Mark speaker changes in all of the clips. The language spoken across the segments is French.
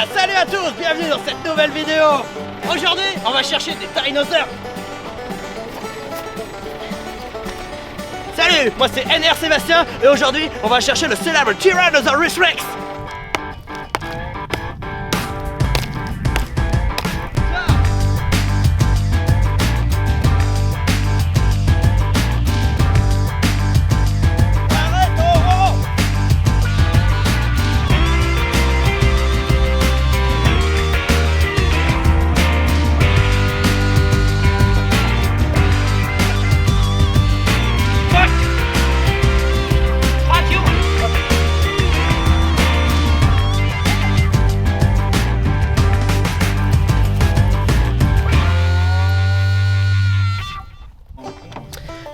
Speaker 1: Salut à tous, bienvenue dans cette nouvelle vidéo. Aujourd'hui, on va chercher des dinosaures. Salut, moi c'est NR Sébastien et aujourd'hui, on va chercher le célèbre Tyrannosaurus Rex.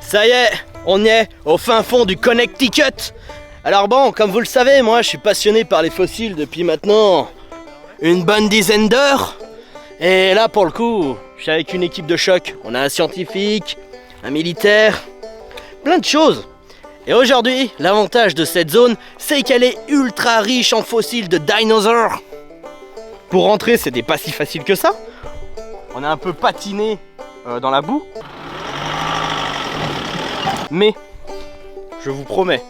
Speaker 1: Ça y est, on est au fin fond du Connecticut. Alors bon, comme vous le savez, moi je suis passionné par les fossiles depuis maintenant une bonne dizaine d'heures. Et là pour le coup, je suis avec une équipe de choc. On a un scientifique, un militaire, plein de choses. Et aujourd'hui, l'avantage de cette zone, c'est qu'elle est ultra riche en fossiles de dinosaures. Pour rentrer, c'était pas si facile que ça. On a un peu patiné dans la boue. Mais je vous promets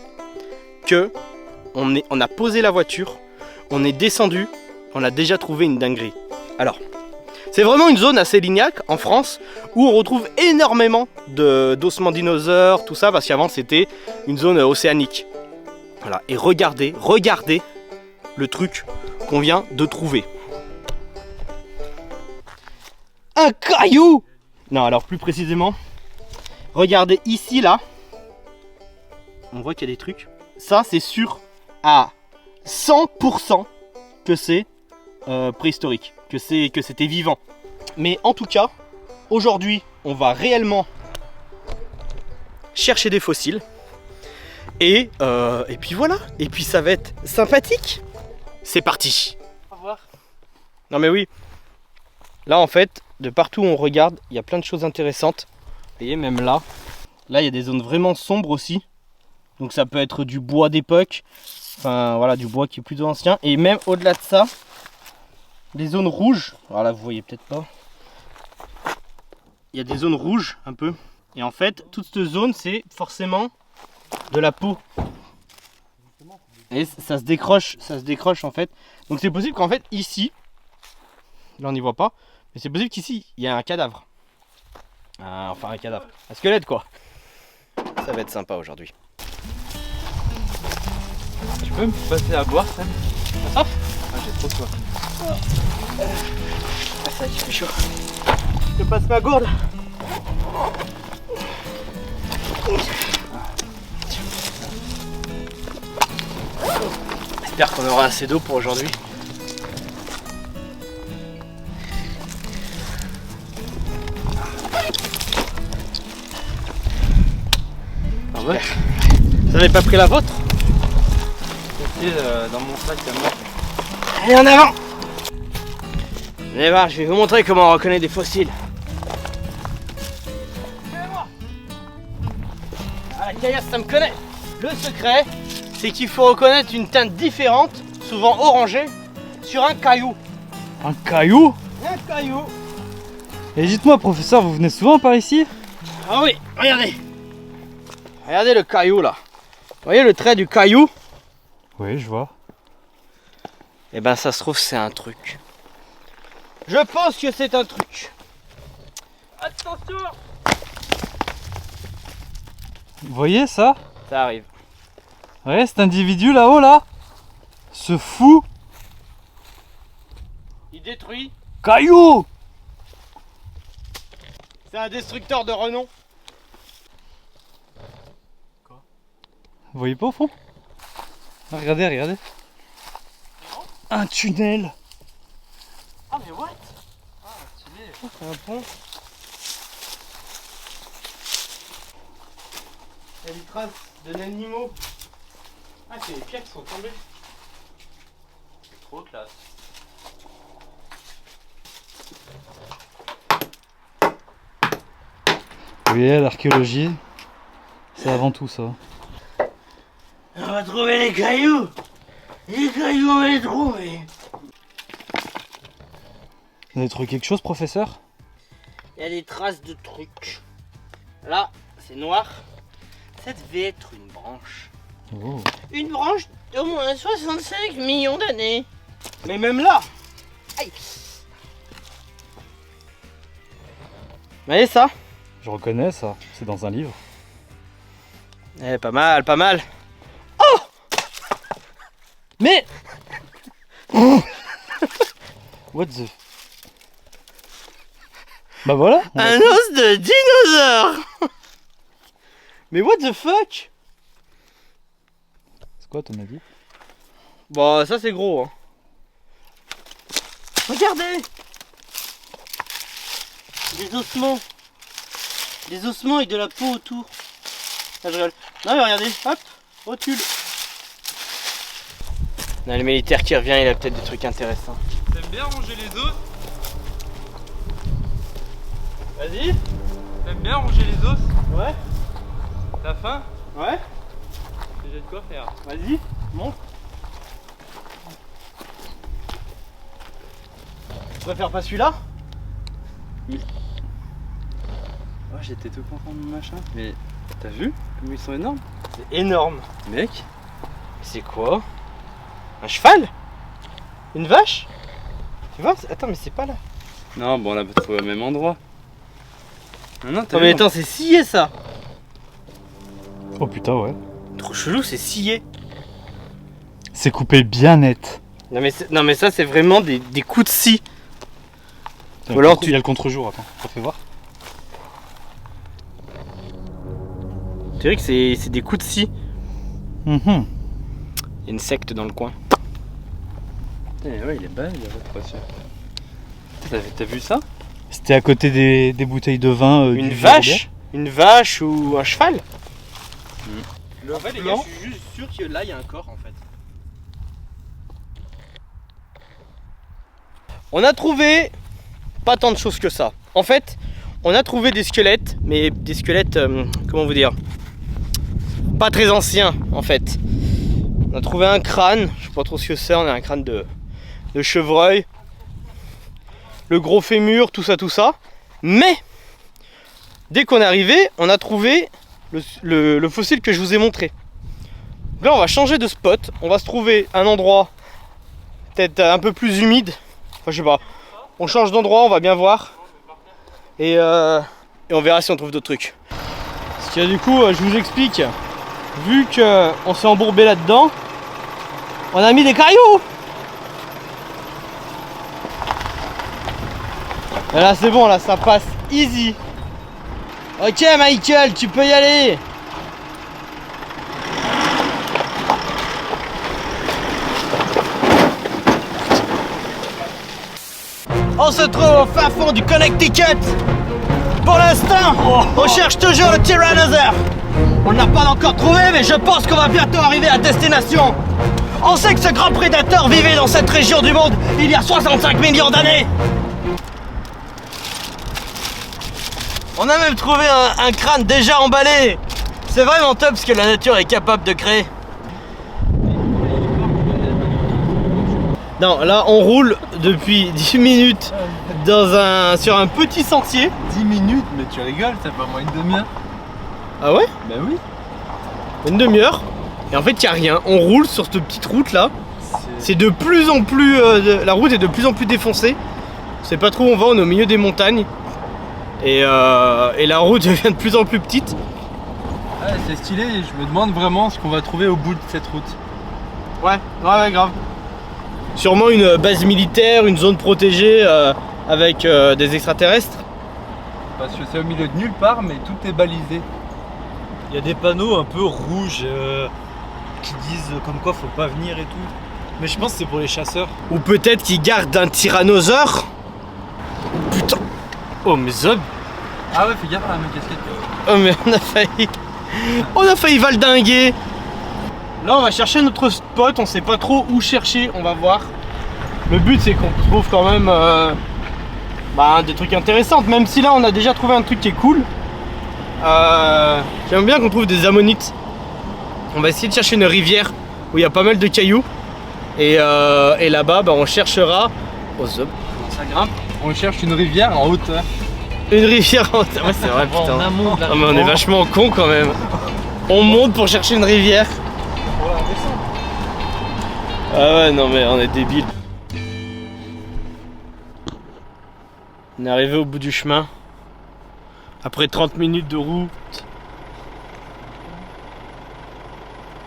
Speaker 1: que on a posé la voiture, on est descendu, on a déjà trouvé une dinguerie. Alors, c'est vraiment une zone assez lignac en France où on retrouve énormément d'ossements dinosaures, tout ça, parce qu'avant c'était une zone océanique. Voilà, et regardez le truc qu'on vient de trouver. Un caillou! Non, alors plus précisément, regardez ici là. On voit qu'il y a des trucs. Ça, c'est sûr à 100% que c'est préhistorique, que c'était vivant. Mais en tout cas, aujourd'hui, on va réellement chercher des fossiles. Et puis voilà. Et puis ça va être sympathique. C'est parti. Au revoir. Non mais oui. Là, en fait, de partout où on regarde, il y a plein de choses intéressantes. Vous voyez, même là. Là, il y a des zones vraiment sombres aussi. Donc ça peut être du bois d'époque, enfin voilà, du bois qui est plutôt ancien. Et même au-delà de ça, les zones rouges, alors là vous voyez peut-être pas, il y a des zones rouges un peu. Et en fait, toute cette zone, c'est forcément de la peau. Et ça se décroche en fait. Donc c'est possible qu'en fait ici, là on n'y voit pas, mais c'est possible qu'ici, il y a un cadavre. Enfin un cadavre, un squelette quoi. Ça va être sympa aujourd'hui.
Speaker 2: Tu peux me passer à boire, Sam?
Speaker 1: Ah,
Speaker 2: j'ai trop soif.
Speaker 1: Ça il fait chaud. Je te passe ma gourde. J'espère qu'on aura assez d'eau pour aujourd'hui.
Speaker 2: Ah ouais?
Speaker 1: Vous n'avez pas pris la vôtre?
Speaker 2: Dans mon sac à moi.
Speaker 1: Allez en avant! Allez voir, je vais vous montrer comment on reconnaît des fossiles. Ah, la caillasse, ça me connaît. Le secret, c'est qu'il faut reconnaître une teinte différente, souvent orangée, sur un caillou.
Speaker 2: Un caillou?
Speaker 1: Un caillou.
Speaker 2: Et dites-moi, professeur, vous venez souvent par ici?
Speaker 1: Ah oui, regardez. Regardez le caillou là. Vous voyez le trait du caillou?
Speaker 2: Oui, je vois.
Speaker 1: Eh ben ça se trouve c'est un truc. Je pense que c'est un truc. Attention!
Speaker 2: Vous voyez ça?
Speaker 1: Ça arrive.
Speaker 2: Ouais, cet individu là-haut là, ce fou
Speaker 1: Il détruit.
Speaker 2: caillou!
Speaker 1: C'est un destructeur de renom.
Speaker 2: Vous voyez pas au fond? Ah, regardez, regardez. Un tunnel.
Speaker 1: Ah mais what? Ah stylé. C'est un pont. Il y a des traces d'animaux. Ah c'est les pierres qui sont tombées. C'est trop classe.
Speaker 2: Vous voyez, l'archéologie, c'est avant tout ça.
Speaker 1: On va trouver les cailloux. Les cailloux, on va les trouver.
Speaker 2: Vous avez trouvé quelque chose, professeur?
Speaker 1: Il y a des traces de trucs. Là, c'est noir. Ça devait être une branche.
Speaker 2: Oh.
Speaker 1: Une branche d'au moins 65 millions d'années. Mais même là. Aïe. Vous voyez ça?
Speaker 2: Je reconnais ça, c'est dans un livre.
Speaker 1: Eh, pas mal, pas mal. Oh! Mais
Speaker 2: What the... Bah voilà.
Speaker 1: un os de dinosaure. Mais what the fuck?
Speaker 2: C'est quoi ton avis?
Speaker 1: Bon, ça c'est gros. Hein. Regardez! Des ossements. Des ossements avec de la peau autour. Ah, je rigole. Non mais regardez, hop, recule. Non, le militaire qui revient, il a peut-être des trucs intéressants.
Speaker 2: T'aimes bien ronger les os?
Speaker 1: Vas-y.
Speaker 2: T'aimes bien ronger les os?
Speaker 1: Ouais.
Speaker 2: T'as faim?
Speaker 1: Ouais.
Speaker 2: J'ai de quoi faire.
Speaker 1: Vas-y, monte. Tu préfères pas celui-là?
Speaker 2: Oh, j'étais tout content de mon machin. Mais t'as vu comme ils sont énormes?
Speaker 1: C'est énorme.
Speaker 2: Mec.
Speaker 1: C'est quoi? Un cheval? Une vache? Tu vois? Attends, mais c'est pas là.
Speaker 2: Non, bon, on l'a pas trouvé au même endroit. Non, t'as
Speaker 1: Non, mais attends, c'est scié ça.
Speaker 2: Oh putain, ouais.
Speaker 1: Trop chelou, c'est scié.
Speaker 2: C'est coupé bien net.
Speaker 1: Non, mais ça, c'est vraiment des coups de scie.
Speaker 2: Il
Speaker 1: Ou alors tu-
Speaker 2: y a le contre-jour, attends, ça fait voir.
Speaker 1: Tu dirais que c'est des coups de scie.
Speaker 2: Mhm.
Speaker 1: Il y a une secte dans le coin.
Speaker 2: Ouais, il est bas, il est pas sûr. T'as vu ça? C'était à côté des bouteilles de vin.
Speaker 1: Une vache? Une vache ou un cheval?
Speaker 2: Le
Speaker 1: En fait, les gars, je suis juste sûr que là, il y a un corps en fait. On a trouvé pas tant de choses que ça. En fait, on a trouvé des squelettes, mais des squelettes, comment vous dire, pas très anciens en fait. On a trouvé un crâne, je sais pas trop ce que c'est, on a un crâne de chevreuil, le gros fémur, tout ça. Mais dès qu'on est arrivé, on a trouvé le fossile que je vous ai montré. Donc là, on va changer de spot, on va se trouver un endroit peut-être un peu plus humide. Enfin, je sais pas. On change d'endroit, on va bien voir. Et on verra si on trouve d'autres trucs. Parce que du coup, je vous explique. Vu qu'on s'est embourbé là-dedans, on a mis des cailloux. Et là, c'est bon, là, ça passe easy. Ok, Michael, tu peux y aller. On se trouve au fin fond du Connecticut. Pour l'instant, on cherche toujours le Tyrannosaure. On ne l'a pas encore trouvé, mais je pense qu'on va bientôt arriver à destination. On sait que ce grand prédateur vivait dans cette région du monde il y a 65 millions d'années. On a même trouvé un crâne déjà emballé. C'est vraiment top ce que la nature est capable de créer. Non, là on roule depuis 10 minutes sur un petit sentier.
Speaker 2: 10 minutes, mais tu rigoles, c'est pas moins une demi-heure.
Speaker 1: Ah ouais?
Speaker 2: Bah oui.
Speaker 1: Une demi-heure. Et en fait il n'y a rien. On roule sur cette petite route là. C'est de plus en plus... la route est de plus en plus défoncée. On sait pas trop où on va, on est au milieu des montagnes. Et la route devient de plus en plus petite.
Speaker 2: Ouais, c'est stylé, je me demande vraiment ce qu'on va trouver au bout de cette route.
Speaker 1: Ouais, grave. Sûrement une base militaire, une zone protégée avec des extraterrestres.
Speaker 2: Parce que c'est au milieu de nulle part, mais tout est balisé. Il y a des panneaux un peu rouges qui disent comme quoi faut pas venir et tout. Mais je pense que c'est pour les chasseurs.
Speaker 1: Ou peut-être qu'ils gardent un tyrannosaure. Putain. Oh mais Zob.
Speaker 2: Ah ouais, fais gaffe à ma casquette.
Speaker 1: Oh mais on a failli valdinguer. Là on va chercher notre spot, on sait pas trop où chercher, on va voir. Le but c'est qu'on trouve quand même des trucs intéressants, même si là on a déjà trouvé un truc qui est cool. J'aime bien qu'on trouve des ammonites. On va essayer de chercher une rivière où il y a pas mal de cailloux. Et là-bas on cherchera... Oh Zob.
Speaker 2: Ça ça grimpe. On cherche une rivière en hauteur.
Speaker 1: Une rivière en hauteur. Ouais, c'est vrai, putain.
Speaker 2: En amont de la
Speaker 1: Ah, mais on est vachement cons quand même. On monte pour chercher une rivière.
Speaker 2: Pour la descendre.
Speaker 1: Ah ouais, non mais on est débiles. On est arrivé au bout du chemin. Après 30 minutes de route.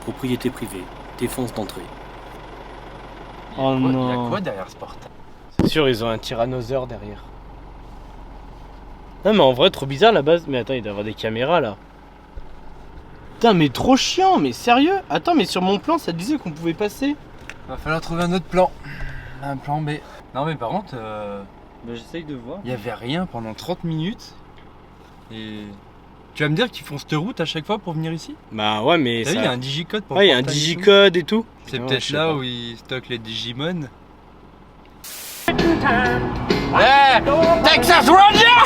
Speaker 1: Propriété privée. Défense d'entrée.
Speaker 2: Oh
Speaker 1: non.
Speaker 2: Il y a quoi derrière ce portail?
Speaker 1: C'est sûr, ils ont un tyrannosaure derrière. Non mais en vrai, trop bizarre la base. Mais attends, il doit y avoir des caméras là. Putain, mais trop chiant, mais sérieux? Attends, mais sur mon plan, ça disait qu'on pouvait passer.
Speaker 2: Va falloir trouver un autre plan. Un plan B. Non mais par contre,
Speaker 1: J'essaye de voir.
Speaker 2: il y avait rien pendant 30 minutes. Et tu vas me dire qu'ils font cette route à chaque fois pour venir ici?
Speaker 1: Bah ouais, mais
Speaker 2: T'as
Speaker 1: ça...
Speaker 2: vu, il y a un digicode pour
Speaker 1: Ouais, il y
Speaker 2: le
Speaker 1: a un
Speaker 2: portail et tout.
Speaker 1: digicode et tout.
Speaker 2: C'est
Speaker 1: Ouais,
Speaker 2: peut-être
Speaker 1: je sais
Speaker 2: là
Speaker 1: pas.
Speaker 2: où ils stockent les Digimon.
Speaker 1: Texas Ranger!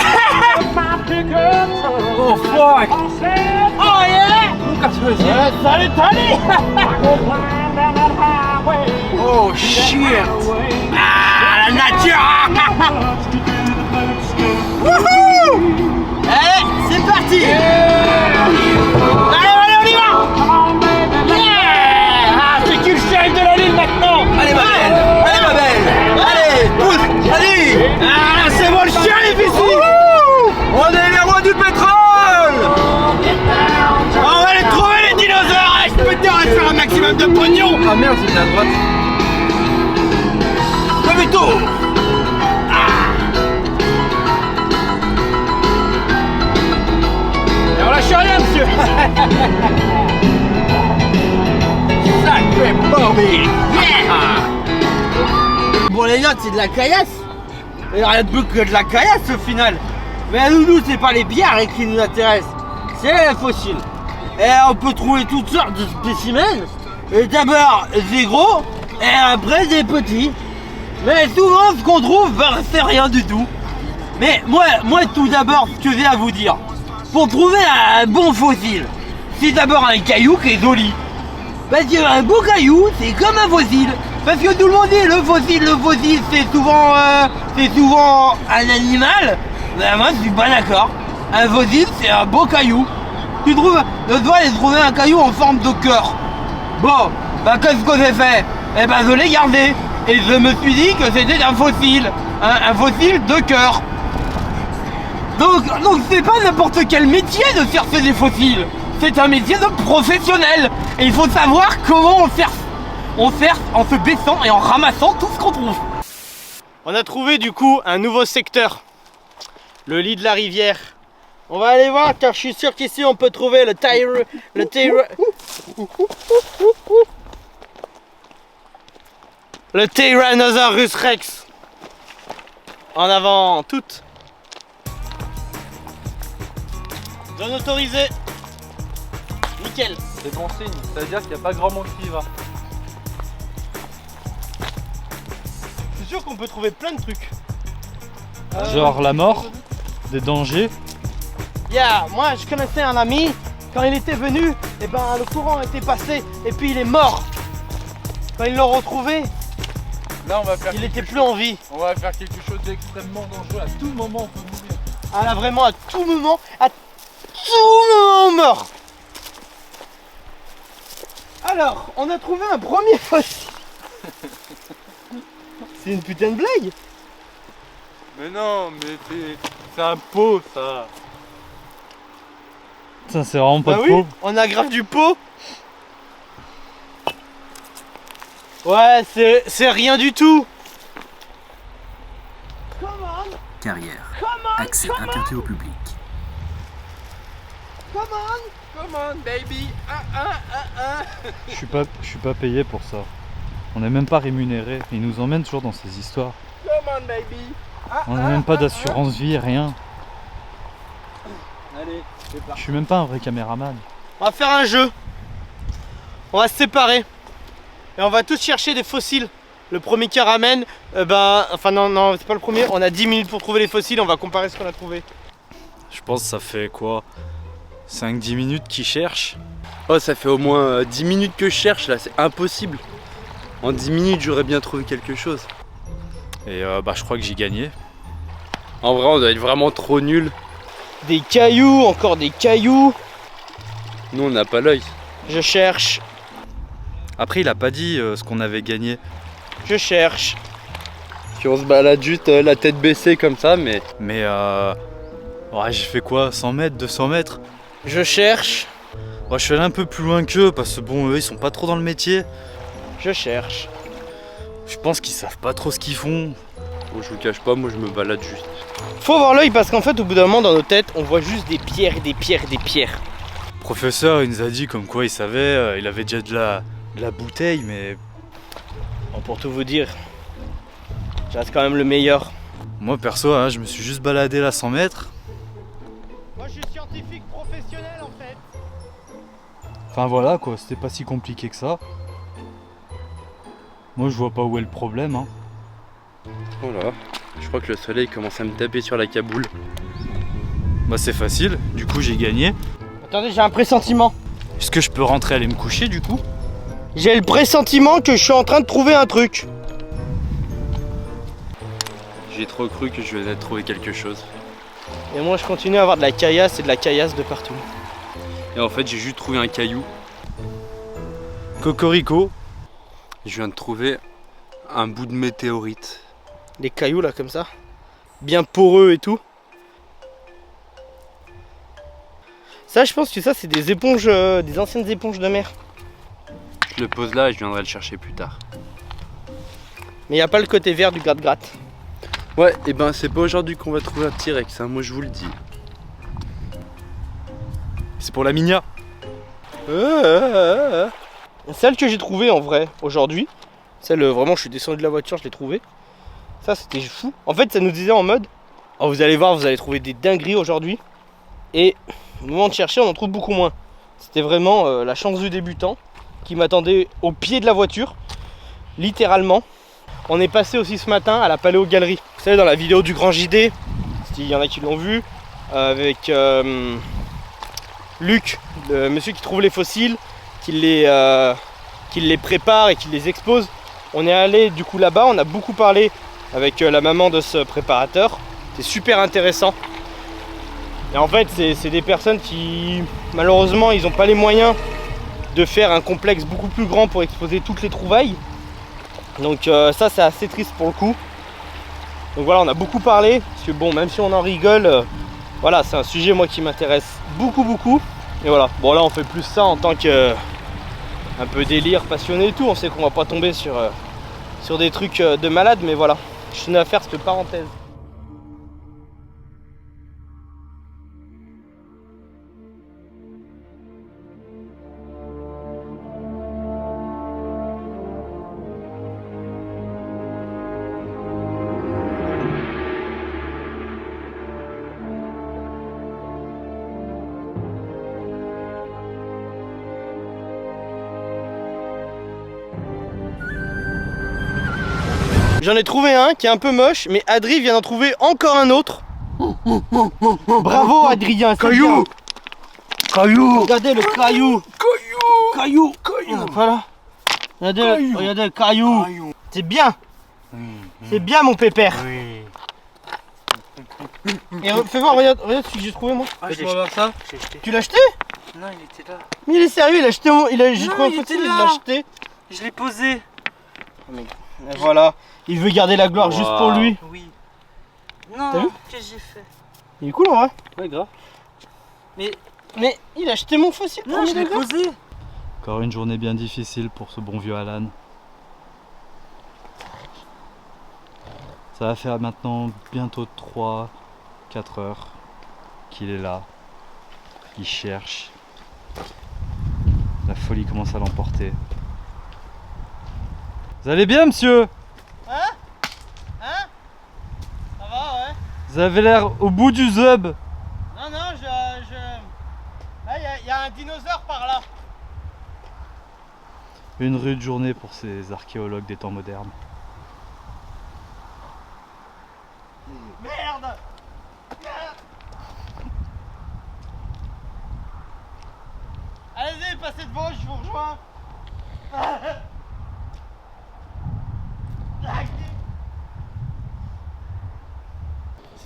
Speaker 2: Oh fuck!
Speaker 1: Oh yeah! Salut Tony!
Speaker 2: Oh shit!
Speaker 1: Ah, la nature! Wouhou! Allez, c'est parti! Allez, on y va! Yeah! Ah, c'est qui le shérif de la ville maintenant? Allez, ma belle! Allez, ma belle! Allez, pousse! Allez! Ah, c'est moi le shérif ici! On est les rois du pétrole! On va aller trouver les dinosaures! Je peux te dire, on va faire un maximum de pognon!
Speaker 2: Ah merde, c'est à droite.
Speaker 1: Comme et tout! Et on lâche rien, monsieur! Sacré Bobby! Yeah! Bon, les notes, c'est de la caillasse! Il n'y a rien de plus que de la caillasse au final! Mais à nous, c'est pas les bières qui nous intéressent, c'est les fossiles! Et on peut trouver toutes sortes de spécimens! Et d'abord des gros, et après des petits! Mais souvent, ce qu'on trouve, ben, c'est rien du tout! Mais moi tout d'abord, ce que j'ai à vous dire, pour trouver un bon fossile, c'est d'abord un caillou qui est joli. Parce qu'un beau caillou, c'est comme un fossile. Parce que tout le monde dit le fossile, c'est souvent un animal. Ben moi, je suis pas d'accord. Un fossile, c'est un beau caillou. Tu trouves, je dois aller trouver un caillou en forme de cœur. Bon, bah qu'est-ce que j'ai fait? Eh ben je l'ai gardé. Et je me suis dit que c'était un fossile. Un fossile de cœur. Donc c'est pas n'importe quel métier de chercher des fossiles. C'est un métier de professionnel. Et il faut savoir comment on cherche. On cherche en se baissant et en ramassant tout ce qu'on trouve. On a trouvé du coup un nouveau secteur. Le lit de la rivière. On va aller voir car je suis sûr qu'ici on peut trouver le Tyrannosaurus Rex. En avant toute. Zone autorisée. Nickel.
Speaker 2: C'est bon signe, c'est-à-dire qu'il n'y a pas grand monde qui y va.
Speaker 1: C'est sûr qu'on peut trouver plein de trucs.
Speaker 2: Genre la mort, des dangers.
Speaker 1: Yeah, moi je connaissais un ami, quand il était venu, et ben le courant était passé et puis il est mort. Quand ils l'ont retrouvé,
Speaker 2: Là on va faire
Speaker 1: il était plus en vie.
Speaker 2: On va faire quelque chose d'extrêmement dangereux. À tout moment on peut mourir.
Speaker 1: Ah là vraiment à tout moment mort. Alors, on a trouvé un premier fossile. C'est une putain de blague.
Speaker 2: Mais non, mais c'est un pot ça. Ça c'est vraiment pas
Speaker 1: Bah
Speaker 2: de
Speaker 1: oui,
Speaker 2: pot.
Speaker 1: on a grave du pot. Ouais, c'est rien du tout.
Speaker 3: Carrière. Accès interdit au public.
Speaker 2: Come on baby. Je suis pas payé pour ça. On n'est même pas rémunéré. Ils nous emmènent toujours dans ces histoires.
Speaker 1: Come on baby.
Speaker 2: On n'a même pas d'assurance vie, rien.
Speaker 1: Allez, c'est parti.
Speaker 2: Je suis même pas un vrai caméraman.
Speaker 1: On va faire un jeu. On va se séparer. Et on va tous chercher des fossiles. Le premier qui ramène, enfin non, c'est pas le premier. On a 10 minutes pour trouver les fossiles, on va comparer ce qu'on a trouvé.
Speaker 2: Je pense que ça fait quoi 5-10 minutes qu'ils cherchent.
Speaker 4: Oh, ça fait au moins 10 minutes que je cherche là, c'est impossible. En 10 minutes, j'aurais bien trouvé quelque chose.
Speaker 2: Et je crois que j'ai gagné.
Speaker 4: En vrai, on doit être vraiment trop nuls.
Speaker 1: Des cailloux, encore des cailloux.
Speaker 4: Nous, on n'a pas l'œil.
Speaker 1: Je cherche,
Speaker 2: Après, il a pas dit ce qu'on avait gagné.
Speaker 1: je cherche.
Speaker 4: Puis on se balade juste la tête baissée comme ça, mais
Speaker 2: Mais ouais, j'ai fait quoi? 100 mètres, 200 mètres?
Speaker 1: Je cherche,
Speaker 2: Ouais, je suis allé un peu plus loin qu'eux parce que bon, eux, ils sont pas trop dans le métier.
Speaker 1: je cherche.
Speaker 2: Je pense qu'ils savent pas trop ce qu'ils font.
Speaker 4: bon, je vous cache pas, moi je me balade juste.
Speaker 1: Faut avoir l'œil parce qu'en fait, au bout d'un moment, dans nos têtes, on voit juste des pierres et des pierres et des pierres.
Speaker 2: Le professeur, il nous a dit comme quoi il savait, il avait déjà de la bouteille, mais
Speaker 1: Bon, pour tout vous dire, je reste quand même le meilleur.
Speaker 2: moi perso, hein, je me suis juste baladé là 100 mètres.
Speaker 1: Moi, je suis scientifique professionnel en fait.
Speaker 2: Enfin voilà quoi, c'était pas si compliqué que ça. Moi je vois pas où est le problème. Hein.
Speaker 4: Voilà. Je crois que le soleil commence à me taper sur la caboule.
Speaker 2: Bah c'est facile, du coup j'ai gagné.
Speaker 1: Attendez, j'ai un pressentiment.
Speaker 2: Est-ce que je peux rentrer aller me coucher du coup?
Speaker 1: J'ai le pressentiment que je suis en train de trouver un truc.
Speaker 4: J'ai trop cru que je venais de trouver quelque chose.
Speaker 1: Et moi, je continue à avoir de la caillasse et de la caillasse de partout.
Speaker 4: Et en fait, j'ai juste trouvé un caillou.
Speaker 2: Cocorico.
Speaker 4: Je viens de trouver un bout de météorite.
Speaker 1: Des cailloux là, comme ça. Bien poreux et tout. Ça, je pense que ça, c'est des éponges, des anciennes éponges de mer.
Speaker 4: Je le pose là et je viendrai le chercher plus tard.
Speaker 1: Mais il n'y a pas le côté vert du gratte-gratte.
Speaker 4: Ouais, et ben c'est pas aujourd'hui qu'on va trouver un T-Rex, hein, moi je vous le dis.
Speaker 2: C'est pour la Minia.
Speaker 1: Celle que j'ai trouvée en vrai aujourd'hui, celle vraiment je suis descendu de la voiture, je l'ai trouvée. Ça c'était fou. En fait ça nous disait en mode, oh, vous allez voir, vous allez trouver des dingueries aujourd'hui. Et au moment de chercher on en trouve beaucoup moins. C'était vraiment la chance du débutant qui m'attendait au pied de la voiture, littéralement. On est passé aussi ce matin à la Paléogalerie. Vous savez, dans la vidéo du Grand JD, il y en a qui l'ont vu, avec Luc, le monsieur qui trouve les fossiles, qui les prépare et qui les expose. On est allé du coup là-bas, on a beaucoup parlé avec la maman de ce préparateur. C'est super intéressant. Et en fait, c'est des personnes qui, malheureusement, ils n'ont pas les moyens de faire un complexe beaucoup plus grand pour exposer toutes les trouvailles. Donc ça c'est assez triste pour le coup. Donc voilà, on a beaucoup parlé, parce que bon, même si on en rigole, voilà, c'est un sujet moi qui m'intéresse beaucoup. Et voilà, bon là on fait plus ça en tant que un peu délire, passionné et tout. On sait qu'on va pas tomber sur des trucs de malade, mais voilà, je tenais à faire cette parenthèse. J'en ai trouvé un qui est un peu moche, mais Adri vient d'en trouver encore un autre. Bravo Adrien, caillou. Caillou. Regardez le caillou. Caillou. Voilà. Regardez le caillou. C'est bien. C'est bien mon pépère. Et fais voir, regarde ce que j'ai trouvé moi.
Speaker 2: Ah, je peux voir ça?
Speaker 1: Tu l'as acheté?
Speaker 2: Non, il était là.
Speaker 1: Mais il est sérieux, il a acheté j'ai trouvé un fossile, il l'a acheté.
Speaker 2: Je l'ai posé.
Speaker 1: Et voilà, il veut garder la gloire juste pour lui.
Speaker 5: Oui.
Speaker 1: T'as vu?
Speaker 5: Non, que j'ai fait?
Speaker 1: Il est cool en vrai.
Speaker 4: Ouais, grave.
Speaker 1: Mais il a acheté mon fossile.
Speaker 5: Non, je l'ai posé.
Speaker 2: Encore une journée bien difficile pour ce bon vieux Alan. Ça va faire maintenant bientôt 3-4 heures qu'il est là. Il cherche. La folie commence à l'emporter. Vous allez bien, monsieur?
Speaker 1: Hein? Ça va, ouais?
Speaker 2: Vous avez l'air au bout du zub.
Speaker 1: Non, là, il y a un dinosaure par là.
Speaker 2: Une rude journée pour ces archéologues des temps modernes.
Speaker 1: Merde! Allez-y, passez devant, je vous rejoins.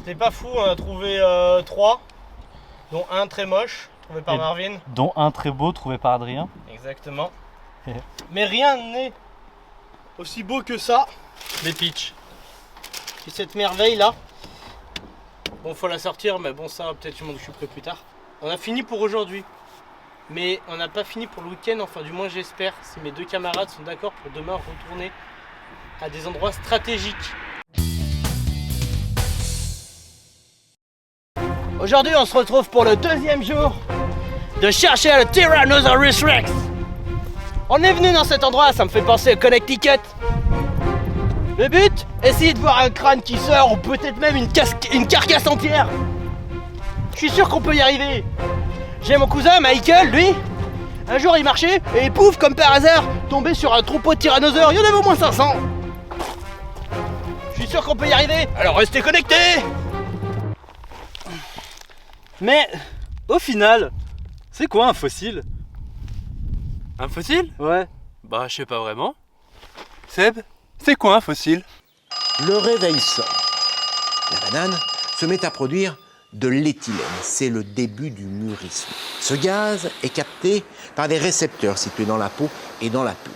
Speaker 1: C'était pas fou, on a trouvé 3, dont un très moche, trouvé par
Speaker 2: Et-
Speaker 1: Marvin.
Speaker 2: Dont un très beau trouvé par Adrien.
Speaker 1: Exactement. Mais rien n'est aussi beau que ça,
Speaker 2: Les pitchs.
Speaker 1: que cette merveille là. Bon, faut la sortir, mais bon, ça peut-être je m'en occuperai plus tard. On a fini pour aujourd'hui. Mais on n'a pas fini pour le week-end, enfin du moins j'espère, si mes 2 camarades sont d'accord pour demain retourner à des endroits stratégiques. Aujourd'hui on se retrouve pour le 2e jour de chercher le Tyrannosaurus Rex. On est venu dans cet endroit, ça me fait penser au Connecticut. Le but, essayer de voir un crâne qui sort ou peut-être même une carcasse entière. Je suis sûr qu'on peut y arriver. J'ai mon cousin Michael, lui, un jour il marchait et pouf, comme par hasard, tombé sur un troupeau de tyrannosaures, il y en avait au moins 500. Je suis sûr qu'on peut y arriver, alors restez connectés.
Speaker 2: Mais au final, c'est quoi un fossile?
Speaker 4: Un fossile?
Speaker 2: Ouais.
Speaker 4: Bah, je sais pas vraiment. Seb, c'est quoi un fossile?
Speaker 5: Le réveil sonne. La banane se met à produire de l'éthylène. C'est le début du mûrissement. Ce gaz est capté par des récepteurs situés dans la peau et dans la pulpe.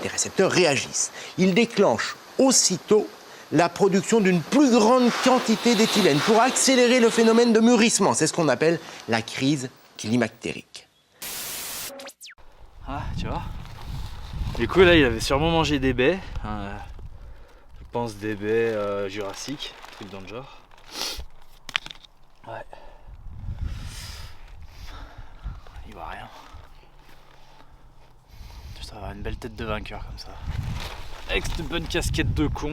Speaker 5: Les récepteurs réagissent. Ils déclenchent aussitôt la production d'une plus grande quantité d'éthylène pour accélérer le phénomène de mûrissement. C'est ce qu'on appelle la crise climactérique.
Speaker 2: Ah, tu vois. Du coup, là, il avait sûrement mangé des baies. Je pense des baies jurassiques, truc dans le genre. Ouais. Il voit rien. Ça va avoir une belle tête de vainqueur comme ça. Avec cette bonne casquette de con.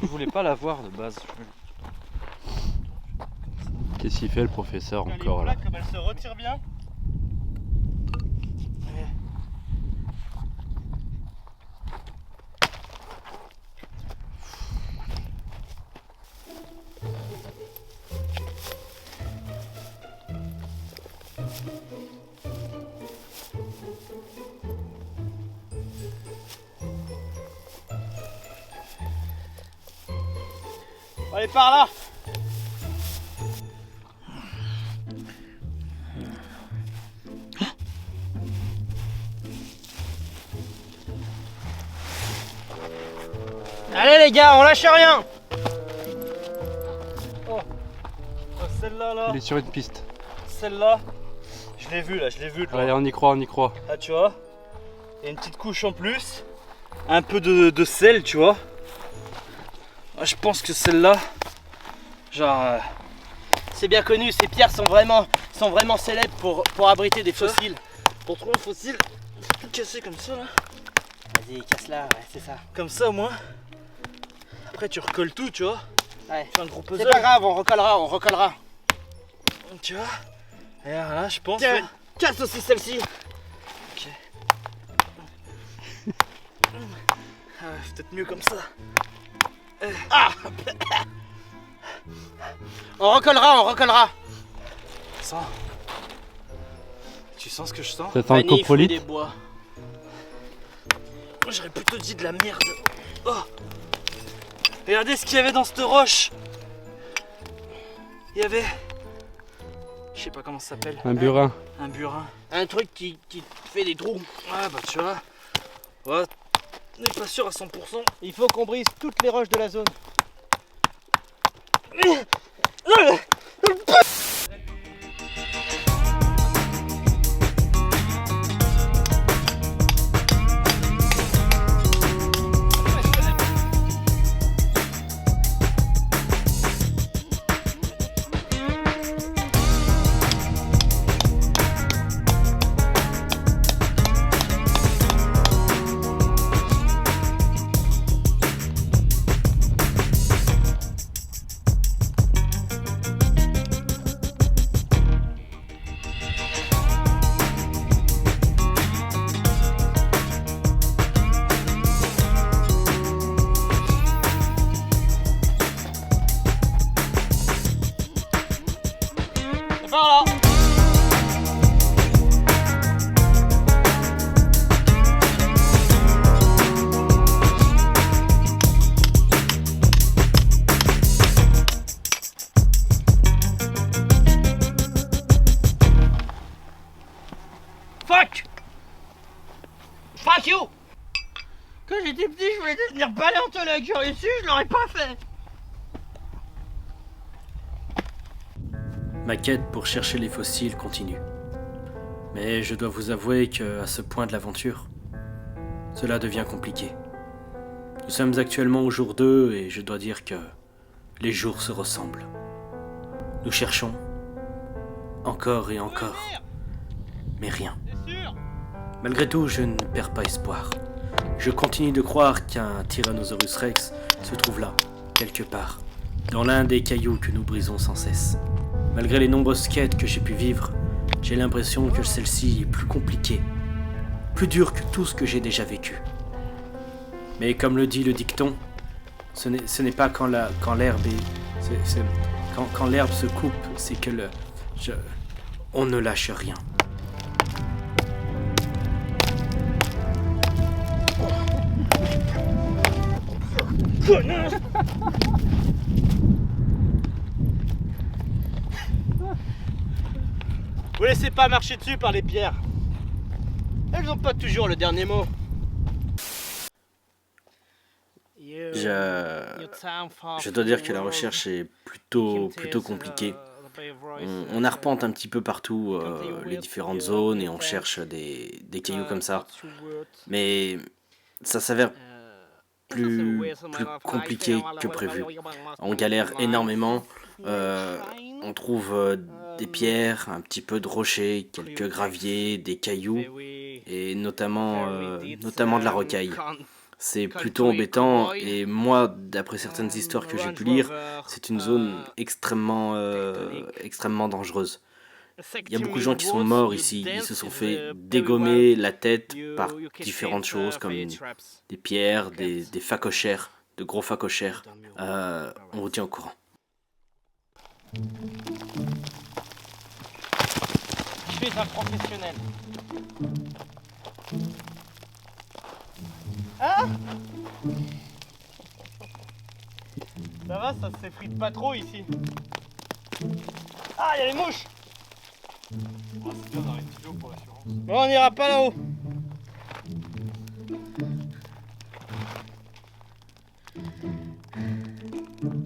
Speaker 2: Je voulais pas la voir de base.
Speaker 4: Qu'est-ce qu'il fait le professeur encore là?
Speaker 1: Comme elle se retire bien. Allez, par là. Allez les gars, on lâche rien.
Speaker 2: Oh, celle-là, là.
Speaker 4: Il est sur une piste.
Speaker 2: Celle-là. Je l'ai vue là, je l'ai vue.
Speaker 4: Allez, on y croit, on y croit.
Speaker 2: Là, tu vois. Il y a une petite couche en plus. Un peu de sel, tu vois. Moi, je pense que celle-là, genre.
Speaker 1: C'est bien connu, ces pierres sont vraiment célèbres pour abriter des fossiles.
Speaker 2: Pour trouver un fossile, tout casser comme ça là.
Speaker 1: Vas-y, casse-la, ouais, c'est ça.
Speaker 2: Comme ça, au moins. Après, tu recolles tout, tu vois.
Speaker 1: Ouais.
Speaker 2: Tu fais un gros puzzle.
Speaker 1: C'est pas grave, on recollera.
Speaker 2: Tu vois. Et là, je pense.
Speaker 1: Tiens, casse aussi celle-ci.
Speaker 2: Ok. Ah, ouais, peut-être mieux comme ça.
Speaker 1: Ah. On recollera.
Speaker 2: Sens. Tu sens ce que je sens?
Speaker 4: Ça sent le
Speaker 1: Vanille, fruits
Speaker 4: coprolite?
Speaker 1: des bois.
Speaker 2: Moi, j'aurais plutôt dit de la merde. Oh. Regardez ce qu'il y avait dans cette roche. Il y avait. Je sais pas comment ça s'appelle.
Speaker 4: Un burin.
Speaker 2: Un burin.
Speaker 1: Un truc qui fait des trous.
Speaker 2: Ouais, bah tu vois. Ouais. On n'est pas sûr à 100%.
Speaker 1: Il faut qu'on brise toutes les roches de la zone. Quand j'étais petit, je voulais devenir paléontologue. J'aurais su, je l'aurais pas fait.
Speaker 3: Ma quête pour chercher les fossiles continue. Mais je dois vous avouer qu'à ce point de l'aventure, cela devient compliqué. Nous sommes actuellement au jour 2 et je dois dire que les jours se ressemblent. Nous cherchons, encore et encore, mais rien. Malgré tout, je ne perds pas espoir. Je continue de croire qu'un Tyrannosaurus Rex se trouve là, quelque part, dans l'un des cailloux que nous brisons sans cesse. Malgré les nombreuses quêtes que j'ai pu vivre, j'ai l'impression que celle-ci est plus compliquée, plus dure que tout ce que j'ai déjà vécu. Mais comme le dit le dicton, ce n'est pas quand l'herbe quand l'herbe se coupe, c'est que on ne lâche rien.
Speaker 1: Vous laissez pas marcher dessus par les pierres. Elles ont pas toujours le dernier mot.
Speaker 3: Je dois dire que la recherche est plutôt compliquée. On arpente un petit peu partout les différentes zones et on cherche des cailloux comme ça. Mais ça s'avère plus compliqué que prévu. On galère énormément. On trouve des pierres, un petit peu de rochers, quelques graviers, des cailloux et notamment de la rocaille. C'est plutôt embêtant et moi, d'après certaines histoires que j'ai pu lire, c'est une zone extrêmement dangereuse. Il y a beaucoup de gens qui sont morts ici, ils se sont fait dégommer la tête par différentes choses comme des pierres, des phacochères, de gros phacochères. On vous tient au courant.
Speaker 1: Je suis un professionnel. Hein? Ça va, ça s'effrite pas trop ici. Ah, il y a les mouches!
Speaker 2: C'est bien dans les stylos pour l'assurance.
Speaker 1: Bon, on n'ira pas là-haut.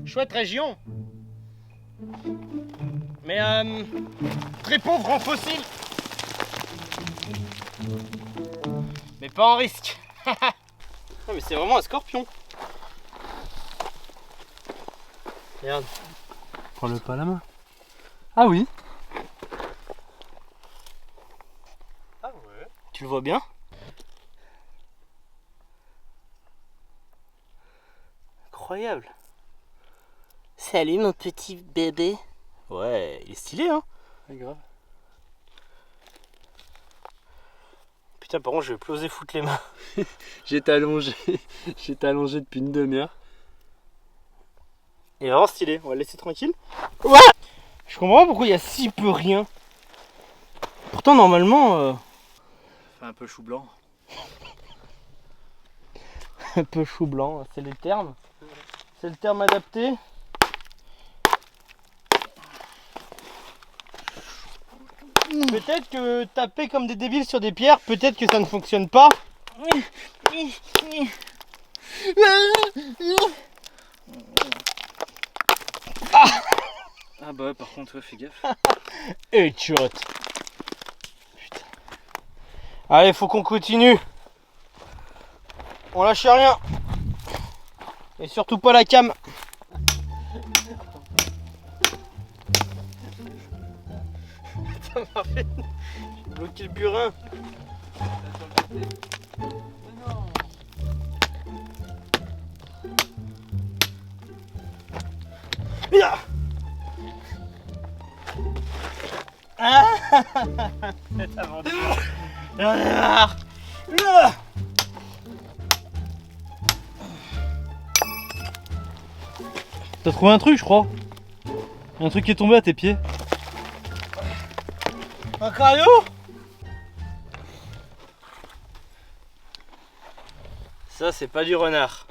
Speaker 1: Chouette région. Mais très pauvre en fossiles. Mais pas en risque. Non mais c'est vraiment un scorpion. Regarde.
Speaker 2: Prends-le pas à la main. Ah oui.
Speaker 1: Ah ouais. Tu le vois bien? Incroyable. Salut mon petit bébé. Ouais, il est stylé hein.
Speaker 2: C'est grave.
Speaker 1: Putain par contre je vais plus oser foutre les mains.
Speaker 2: J'étais allongé depuis une demi-heure.
Speaker 1: Il est vraiment stylé, on va le laisser tranquille. Ouais. Je comprends pas pourquoi il y a si peu rien. Pourtant normalement...
Speaker 2: Fait un peu chou blanc.
Speaker 1: un peu chou blanc, c'est le terme. C'est le terme adapté. Peut-être que taper comme des débiles sur des pierres, peut-être que ça ne fonctionne pas.
Speaker 2: Ah bah ouais, par contre, ouais, fais gaffe.
Speaker 1: Headshot. Putain. Allez, faut qu'on continue. On lâche rien. Et surtout pas la cam. Putain, Marvin, j'ai bloqué le burin. Là. Ah. Cette aventure. J'en ai marre. Là.
Speaker 2: T'as trouvé un truc, je crois. Un truc qui est tombé à tes pieds.
Speaker 1: Un caillou? Ça, c'est pas du renard.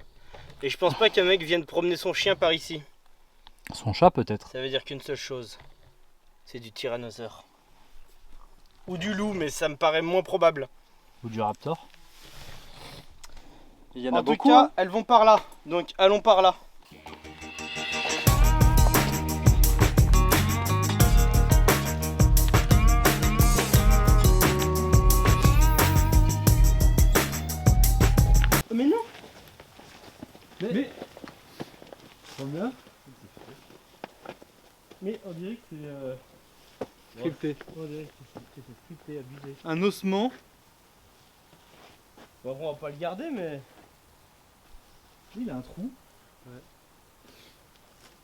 Speaker 1: Et je pense pas qu'un mec vienne promener son chien par ici.
Speaker 2: Son chat, peut-être.
Speaker 1: Ça veut dire qu'une seule chose. C'est du tyrannosaure. Ou du loup, mais ça me paraît moins probable.
Speaker 2: Ou du raptor. Il y en a
Speaker 1: En tout
Speaker 2: beaucoup.
Speaker 1: cas, elles vont par là. Donc allons par là. Mais non.
Speaker 2: Mais... Combien?
Speaker 1: Mais on dirait que c'est
Speaker 2: Sculpté.
Speaker 1: on dirait que c'est sculpté, abusé.
Speaker 2: Un ossement.
Speaker 1: Bon, on va pas le garder, mais
Speaker 2: Il a un trou.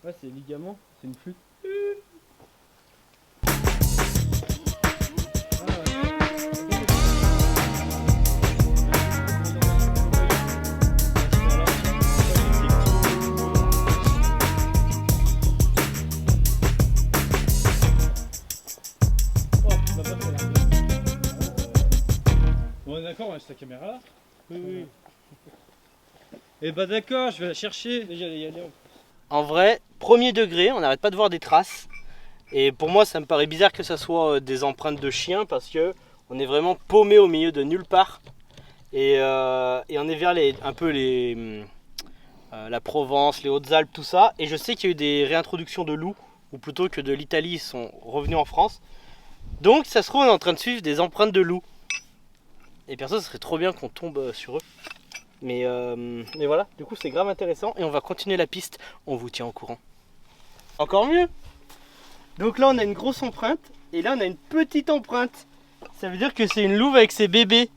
Speaker 1: ouais, c'est ligament, c'est une flûte.
Speaker 2: Bon, d'accord, on laisse la caméra là. Oui. Eh bah d'accord, je vais la chercher. Déjà, y aller.
Speaker 1: En vrai, premier degré, on n'arrête pas de voir des traces. Et pour moi, ça me paraît bizarre que ça soit des empreintes de chiens parce que on est vraiment paumé au milieu de nulle part. Et on est vers la Provence, les Hautes-Alpes, tout ça. Et je sais qu'il y a eu des réintroductions de loups, ou plutôt que de l'Italie, ils sont revenus en France. Donc, ça se trouve, on est en train de suivre des empreintes de loups. Et perso, ça serait trop bien qu'on tombe sur eux. Mais voilà, du coup, c'est grave intéressant. Et on va continuer la piste, on vous tient au courant. Encore mieux. Donc là, on a une grosse empreinte. Et là, on a une petite empreinte. Ça veut dire que c'est une louve avec ses bébés.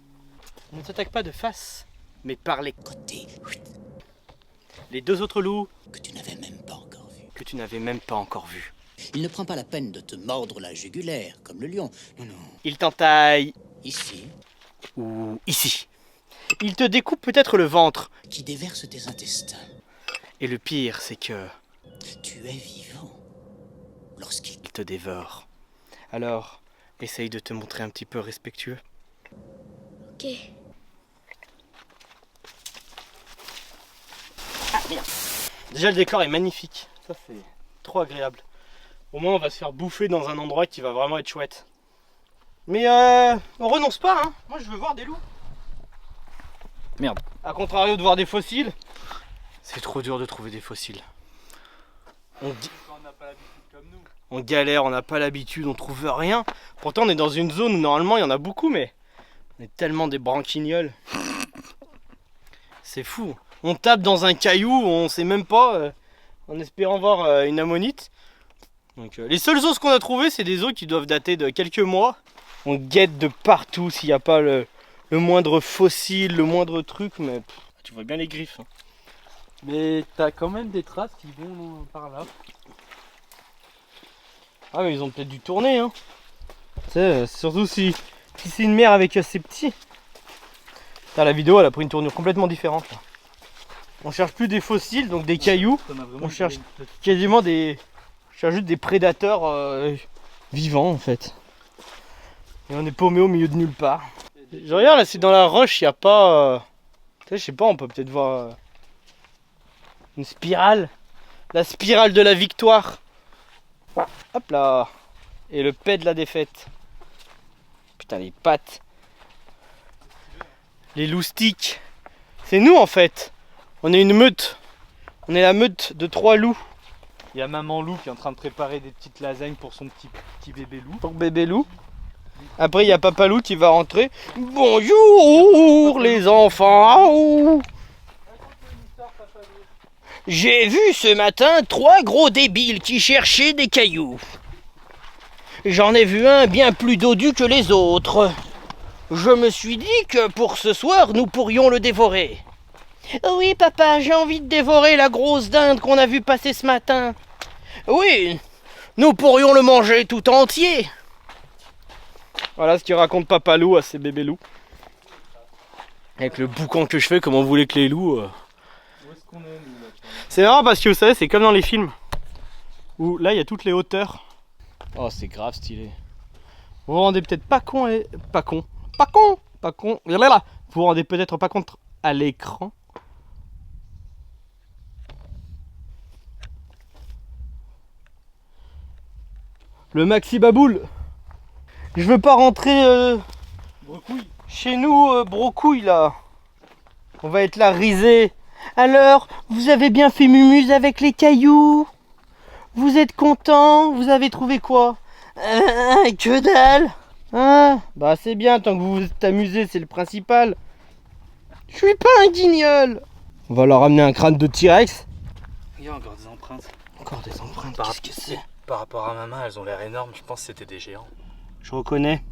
Speaker 1: On ne s'attaque pas de face, mais par les
Speaker 6: Côté
Speaker 1: les deux autres loups
Speaker 6: que tu n'avais même pas encore vu.
Speaker 1: que tu n'avais même pas encore vus.
Speaker 6: Il ne prend pas la peine de te mordre la jugulaire, comme le lion. Non, non.
Speaker 1: Il t'entaille
Speaker 6: Ici,
Speaker 1: ou ici. Il te découpe peut-être le ventre.
Speaker 6: qui déverse tes intestins.
Speaker 1: Et le pire, c'est que
Speaker 6: Tu es vivant. Lorsqu'il
Speaker 1: il te dévore. Alors, essaye de te montrer un petit peu respectueux.
Speaker 7: Ok.
Speaker 1: Déjà, le décor est magnifique. Ça, c'est trop agréable. Au moins, on va se faire bouffer dans un endroit qui va vraiment être chouette. Mais on renonce pas, hein. Moi, je veux voir des loups.
Speaker 2: Merde.
Speaker 1: A contrario de voir des fossiles, c'est trop dur de trouver des fossiles. On galère, on n'a pas l'habitude, on trouve rien. Pourtant, on est dans une zone où normalement il y en a beaucoup, mais on est tellement des branquignoles. C'est fou. On tape dans un caillou, on sait même pas, en espérant voir une ammonite. Donc, les seuls os qu'on a trouvés, c'est des os qui doivent dater de quelques mois. On guette de partout s'il n'y a pas le moindre fossile, le moindre truc, mais tu vois bien les griffes. Hein.
Speaker 2: Mais t'as quand même des traces qui vont par là.
Speaker 1: Ah mais ils ont peut-être dû tourner, hein. Tu sais, surtout si c'est une mère avec ses petits. Putain, la vidéo elle a pris une tournure complètement différente là. On cherche plus des fossiles, donc des cailloux. On cherche quasiment des... Je cherche juste des prédateurs vivants en fait. Et on est paumé au milieu de nulle part. Je regarde là, si dans la roche il n'y a pas... Tu sais, je sais pas, on peut peut-être voir une spirale. La spirale de la victoire. Hop là. Et le paix de la défaite. Putain, les pattes. Les loustiques. C'est nous en fait. On est une meute. On est la meute de 3 loups.
Speaker 2: Il y a maman loup qui est en train de préparer des petites lasagnes pour son petit bébé loup.
Speaker 1: Pour bébé loup. Après il y a papa loup qui va rentrer. Bonjour les enfants. J'ai vu ce matin 3 gros débiles qui cherchaient des cailloux. J'en ai vu un bien plus dodu que les autres. Je me suis dit que pour ce soir, nous pourrions le dévorer. Oui, papa, j'ai envie de dévorer la grosse dinde qu'on a vue passer ce matin. Oui, nous pourrions le manger tout entier. Voilà ce qu'il raconte papa loup à ses bébés loups. Avec le boucan que je fais, comme on voulait que les loups...
Speaker 2: Où est-ce qu'on est nous là?
Speaker 1: C'est marrant parce que vous savez, c'est comme dans les films. Où là, il y a toutes les hauteurs. Oh, c'est grave stylé. Vous vous rendez peut-être pas con et... Pas con. Pas con. Pas con. Vous vous rendez peut-être pas compte à l'écran. Le maxi baboule. Je veux pas rentrer
Speaker 2: Brecouille.
Speaker 1: chez nous brocouille là. On va être là risé. Alors, vous avez bien fait mumuse avec les cailloux? Vous êtes content? Vous avez trouvé quoi? Que dalle! Hein? Bah c'est bien, tant que vous vous êtes amusé, c'est le principal. Je suis pas un guignol. On va leur amener un crâne de T-Rex.
Speaker 2: Il y a encore des empreintes.
Speaker 1: Encore des empreintes, qu'est-ce que c'est?
Speaker 2: Par rapport à ma main, elles ont l'air énormes. Je pense que c'était des géants.
Speaker 1: Je reconnais.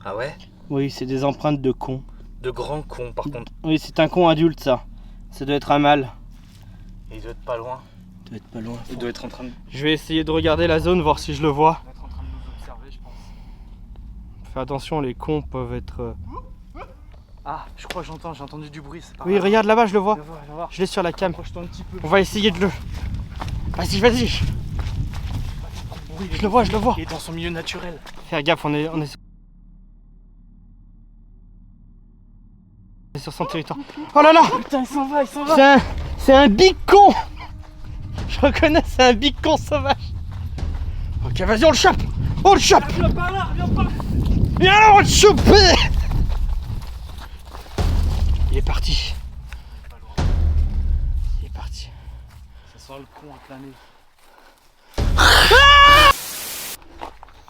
Speaker 2: Ah ouais?
Speaker 1: Oui, c'est des empreintes de con.
Speaker 2: De grands cons par contre.
Speaker 1: Oui, c'est un con adulte ça. Ça doit être un mâle.
Speaker 2: Et il doit être pas loin.
Speaker 1: Ça doit être pas loin.
Speaker 2: Il doit être en train de,
Speaker 1: Je vais essayer de regarder la zone, voir si je le vois.
Speaker 2: être en train de nous observer, je pense.
Speaker 1: Fais attention, les cons peuvent être...
Speaker 2: Ah, je crois que j'entends, j'ai entendu du bruit.
Speaker 1: Oui, regarde là-bas, je le vois.
Speaker 2: Je vais voir.
Speaker 1: Je l'ai sur la cam.
Speaker 2: Approche-toi un petit peu.
Speaker 1: On va essayer de le... Vas-y, vas-y. Je le vois, je le vois.
Speaker 2: Il est dans son milieu naturel.
Speaker 1: Fais gaffe, on est sur son territoire. Oh là là!
Speaker 2: Putain, il s'en va, il s'en va.
Speaker 1: C'est un big con! Je reconnais, c'est un big con sauvage. Ok, vas-y, on le chope! On le chope!
Speaker 2: Viens par là, viens par là.
Speaker 1: Viens là, on va le choper! Il est parti. Il est parti.
Speaker 2: Ça sent le con à planer.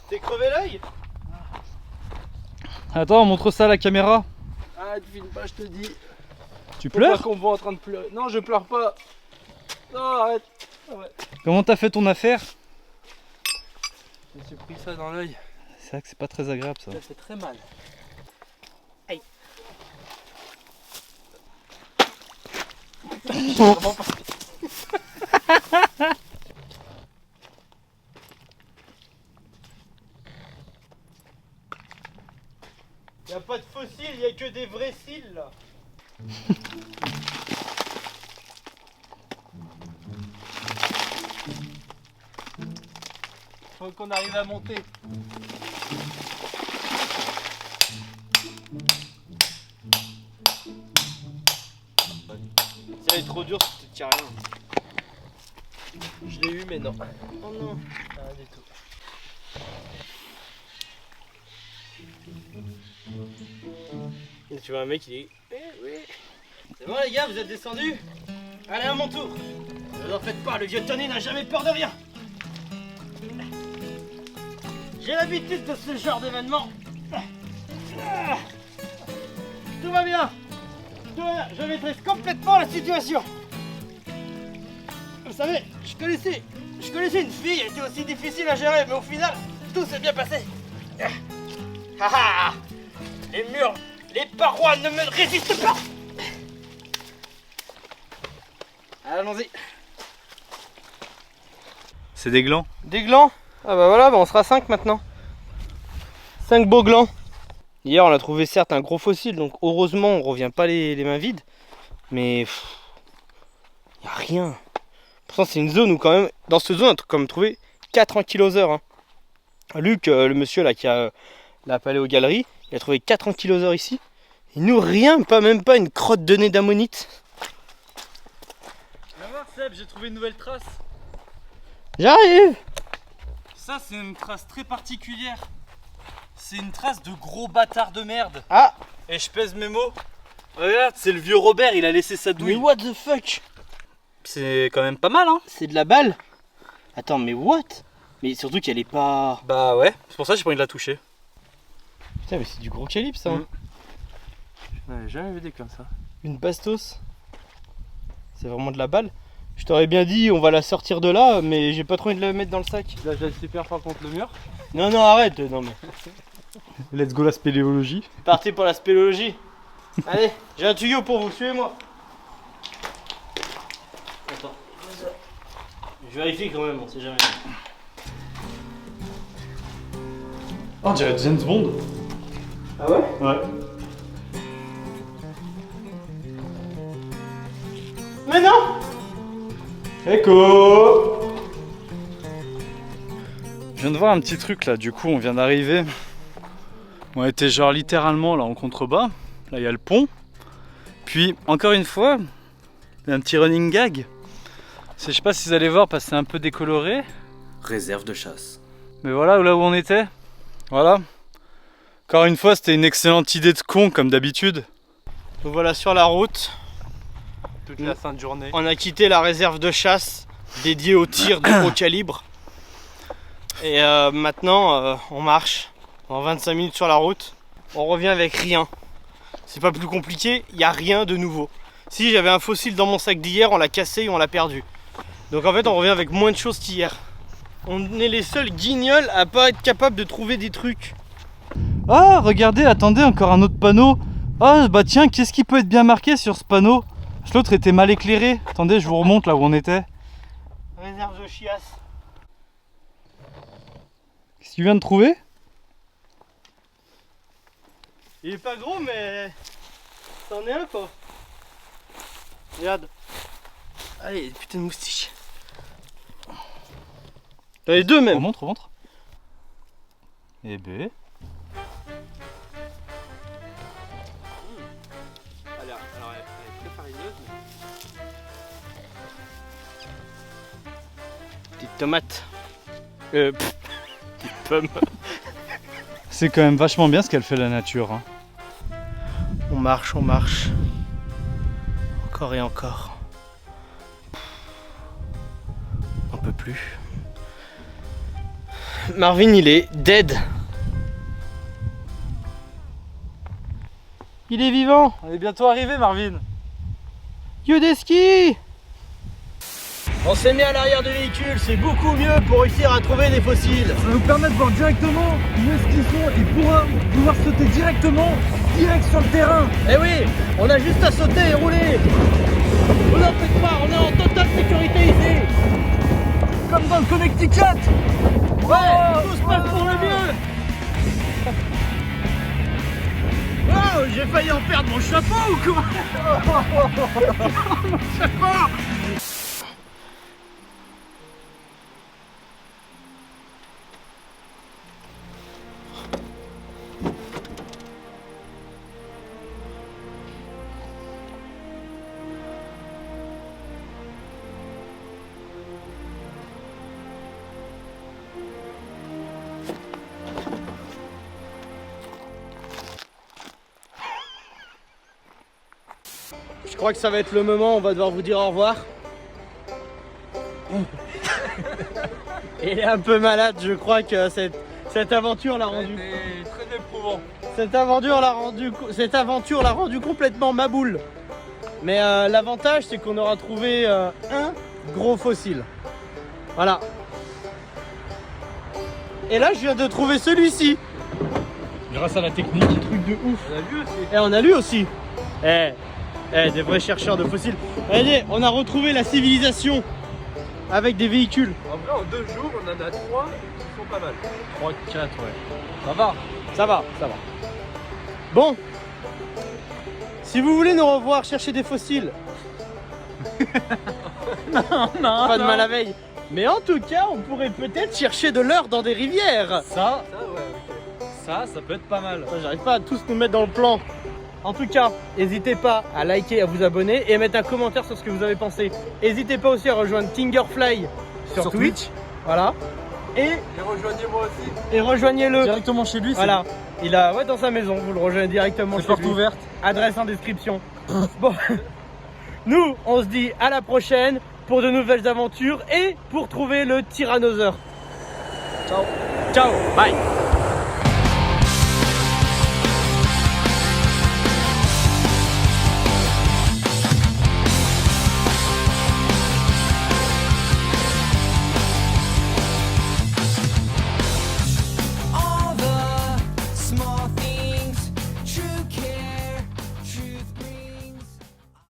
Speaker 1: T'es crevé l'œil?
Speaker 2: Attends, montre ça à la caméra.
Speaker 1: Ah, tu filmes pas, je te dis.
Speaker 2: Tu
Speaker 1: Faut pas qu'on me voit en train de pleurer. Non, je pleure pas. Non, arrête.
Speaker 2: Comment t'as fait ton affaire?
Speaker 1: Je me suis pris ça dans l'œil.
Speaker 2: C'est vrai que c'est pas très agréable ça.
Speaker 1: Ça fait très mal. Aïe. Y a pas de fossiles, y a que des vrais cils là. Faut qu'on arrive à monter. Ça est trop dur, ça te tient rien. Je l'ai eu mais non. Oh non, rien du tout. Et tu vois un mec il est... oui. C'est bon les gars, vous êtes descendus? Allez à mon tour. Ne vous en faites pas, le vieux Tony n'a jamais peur de rien. J'ai l'habitude de ce genre d'événement. Tout va bien. Tout va bien. Je maîtrise complètement la situation. Vous savez, je connaissais une fille, elle était aussi difficile à gérer, mais au final, tout s'est bien passé. Les murs, les parois ne me résistent pas. Allons-y.
Speaker 2: C'est des glands.
Speaker 1: Des glands? Ah bah voilà, bah on sera 5 maintenant. 5 beaux glands. Hier on a trouvé certes un gros fossile, donc heureusement on revient pas les mains vides. Mais y a rien. Pourtant c'est une zone où quand même, dans cette zone on a quand même trouvé 4 ankylosaures. Hein. Luc, le monsieur là qui a la paléogalerie, il a trouvé 4 ankylosaures ici. Et nous rien, même pas une crotte de nez d'ammonite.
Speaker 2: Viens voir Seb, j'ai trouvé une nouvelle trace.
Speaker 1: J'arrive.
Speaker 2: Ça c'est une trace très particulière. C'est une trace de gros bâtard de merde.
Speaker 1: Ah.
Speaker 2: Et je pèse mes mots. Regarde, c'est le vieux Robert, il a laissé sa douille.
Speaker 1: Mais what the fuck?
Speaker 2: C'est quand même pas mal hein.
Speaker 1: C'est de la balle? Attends, mais what? Mais surtout qu'elle est pas...
Speaker 2: Bah ouais, c'est pour ça que j'ai pas envie de la toucher.
Speaker 1: Putain mais c'est du gros calibre ça. Hein.
Speaker 2: Je n'avais jamais vu des comme ça.
Speaker 1: Une bastos. C'est vraiment de la balle. Je t'aurais bien dit on va la sortir de là, mais j'ai pas trop envie de la mettre dans le sac.
Speaker 2: Là je laisse super fort contre le mur.
Speaker 1: Non non arrête, non mais.
Speaker 2: Let's go la spéléologie.
Speaker 1: Parti pour la spéléologie. Allez, j'ai un tuyau pour vous, suivez-moi. Attends. Je vérifie quand même, on sait jamais.
Speaker 2: Oh, on dirait James Bond.
Speaker 1: Ah ouais?
Speaker 2: Ouais.
Speaker 1: Mais non!
Speaker 2: Echo. Je viens de voir un petit truc là, du coup on vient d'arriver. On était genre littéralement là en contrebas. Là il y a le pont. Puis encore une fois, il y a un petit running gag. Je sais pas si vous allez voir parce que c'est un peu décoloré.
Speaker 3: Réserve de chasse.
Speaker 2: Mais voilà là où on était. Voilà. Encore une fois c'était une excellente idée de con comme d'habitude.
Speaker 1: Donc voilà sur la route.
Speaker 2: toute la sainte journée.
Speaker 1: On a quitté la réserve de chasse dédiée au tir de haut calibre. Et maintenant, on marche en 25 minutes sur la route. On revient avec rien. C'est pas plus compliqué, il n'y a rien de nouveau. Si j'avais un fossile dans mon sac d'hier, on l'a cassé et on l'a perdu. Donc en fait, on revient avec moins de choses qu'hier. On est les seuls guignols à pas être capable de trouver des trucs.
Speaker 2: Ah, regardez, attendez, encore un autre panneau. Ah, bah tiens, qu'est-ce qui peut être bien marqué sur ce panneau? L'autre était mal éclairé. Attendez, je vous remonte là où on était.
Speaker 1: Réserve de chiasse.
Speaker 2: Qu'est-ce que tu viens de trouver?
Speaker 1: Il est pas gros, mais c'en est un quoi. Regarde. Allez, putain de moustiche. T'en as deux même.
Speaker 2: Remonte, remonte. Eh ben.
Speaker 1: Alors, elle est très farineuse. Petite tomate. Petite pomme.
Speaker 2: C'est quand même vachement bien ce qu'elle fait la nature. Hein.
Speaker 1: On marche, on marche. Encore et encore. On peut plus. Marvin, il est dead. Il est vivant.
Speaker 2: On est bientôt arrivé, Marvin.
Speaker 1: Yodeski! On s'est mis à l'arrière du véhicule, c'est beaucoup mieux pour réussir à trouver des fossiles.
Speaker 2: Ça nous permet de voir directement où est-ce qu'ils sont et pouvoir sauter directement, direct sur le terrain.
Speaker 1: Eh oui, on a juste à sauter et rouler. Vous n'en faites pas, on est en totale sécurité ici.
Speaker 2: Comme dans le Connecticut.
Speaker 1: Ouais, tout se passe pour le mieux. Oh, j'ai failli en perdre mon chapeau ou quoi? Mon chapeau. Je crois que ça va être le moment, on va devoir vous dire au revoir. Il est un peu malade, je crois que cette aventure l'a rendu...
Speaker 2: Très éprouvant.
Speaker 1: Cette aventure l'a rendu complètement maboule. Mais l'avantage, c'est qu'on aura trouvé un gros fossile. Voilà. Et là, je viens de trouver celui-ci.
Speaker 2: Grâce à la technique.
Speaker 1: Truc de ouf.
Speaker 2: On a vu aussi.
Speaker 1: Et on a lu aussi. Des vrais chercheurs de fossiles. Regardez, on a retrouvé la civilisation avec des véhicules.
Speaker 4: En vrai, en 2 jours, on en a 3 qui sont pas mal.
Speaker 2: 3, 4, ouais. Ça va.
Speaker 1: Ça va, ça va. Bon. Si vous voulez nous revoir chercher des fossiles. non, pas de mal à veille. Mais en tout cas, on pourrait peut-être chercher de l'or dans des rivières.
Speaker 2: Ça,
Speaker 4: ouais, ok.
Speaker 2: ça peut être pas mal.
Speaker 1: J'arrive pas à tous nous mettre dans le plan. En tout cas, n'hésitez pas à liker, à vous abonner et à mettre un commentaire sur ce que vous avez pensé. N'hésitez pas aussi à rejoindre Tingerfly sur Twitch. Voilà. Et
Speaker 4: rejoignez-moi aussi.
Speaker 1: Et rejoignez-le.
Speaker 2: Directement chez lui,
Speaker 1: Voilà. Il a dans sa maison, vous le rejoignez directement
Speaker 2: c'est
Speaker 1: chez
Speaker 2: porte
Speaker 1: lui.
Speaker 2: ouverte.
Speaker 1: Adresse en description. Bon. Nous, on se dit à la prochaine pour de nouvelles aventures et pour trouver le tyrannosaure. Ciao. Ciao. Bye.